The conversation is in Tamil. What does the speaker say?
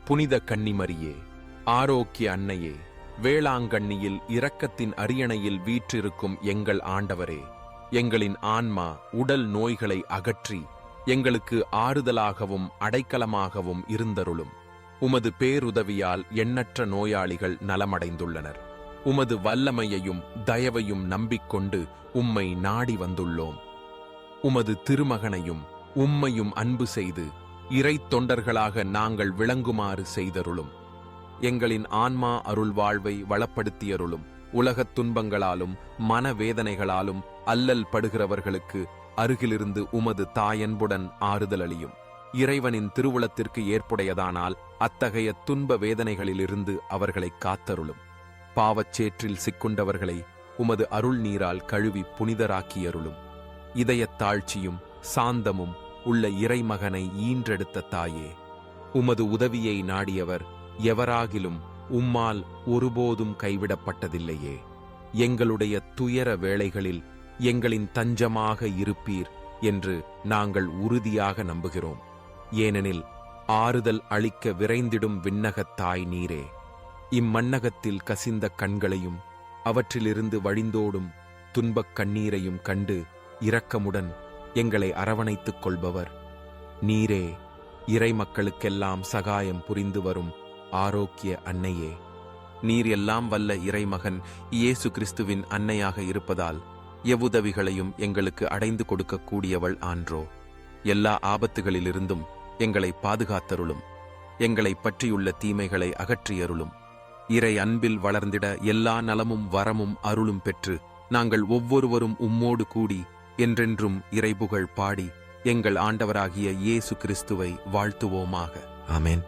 புனித கன்னிமரியே, ஆரோக்கிய அன்னையே, வேளாங்கண்ணியில் இரக்கத்தின் அரியணையில் வீற்றிருக்கும் எங்கள் ஆண்டவரே, எங்களின் ஆன்மா உடல் நோய்களை அகற்றி எங்களுக்கு ஆறுதலாகவும் அடைக்கலமாகவும் இருந்தருளும். உமது பேருதவியால் எண்ணற்ற நோயாளிகள் நலமடைந்துள்ளனர். உமது வல்லமையையும் தயவையும் நம்பிக்கொண்டு உம்மை நாடி வந்துள்ளோம். உமது திருமகனையும் உம்மையும் அன்பு செய்து இறை தொண்டர்களாக நாங்கள் விளங்குமாறு செய்தருளும். எங்களின் ஆன்மா அருள் வாழ்வை வளப்படுத்தியருளும். உலகத் துன்பங்களாலும் மனவேதனைகளாலும் அல்லல் படுகிறவர்களுக்கு அருகிலிருந்து உமது தாயன்புடன் ஆறுதல் அளியும். இறைவனின் திருவுளத்திற்கு ஏற்புடையதானால் அத்தகைய துன்ப வேதனைகளிலிருந்து அவர்களை காத்தருளும். பாவச்சேற்றில் சிக்குண்டவர்களை உமது அருள் நீரால் கழுவி புனிதராக்கியருளும். இதயத் தாழ்ச்சியும் சாந்தமும் உள்ள இறைமகனை ஈன்றெடுத்த தாயே, உமது உதவியை நாடியவர் எவராகிலும் உம்மால் ஒருபோதும் கைவிடப்பட்டதில்லையே. எங்களுடைய துயர வேளைகளில் எங்களின் தஞ்சமாக இருப்பீர் என்று நாங்கள் உறுதியாக நம்புகிறோம். ஏனெனில் ஆறுதல் அளிக்க விரைந்திடும் விண்ணகத் தாய் நீரே. இம்மண்ணகத்தில் கசிந்த கண்களையும் அவற்றிலிருந்து வழிந்தோடும் துன்பக் கண்ணீரையும் கண்டு இரக்கமுடன் எங்களை அரவணைத்துக் கொள்பவர் நீரே. இறை மக்களுக்கெல்லாம் சகாயம் புரிந்து வரும் ஆரோக்கிய அன்னையே, நீர் எல்லாம் வல்ல இறைமகன் இயேசு கிறிஸ்துவின் அன்னையாக இருப்பதால் எவ்வுதவிகளையும் எங்களுக்கு அடைந்து கொடுக்கக்கூடியவள் ஆன்றோ. எல்லா ஆபத்துகளிலிருந்தும் எங்களை பாதுகாத்தருளும். எங்களை பற்றியுள்ள தீமைகளை அகற்றியருளும். இறை அன்பில் வளர்ந்திட எல்லா நலமும் வரமும் அருளும் பெற்று நாங்கள் ஒவ்வொருவரும் உம்மோடு கூடி என்றென்றும் இறைபுகழ் பாடி எங்கள் ஆண்டவராகிய இயேசு கிறிஸ்துவை வாழ்த்துவோமாக. ஆமென்.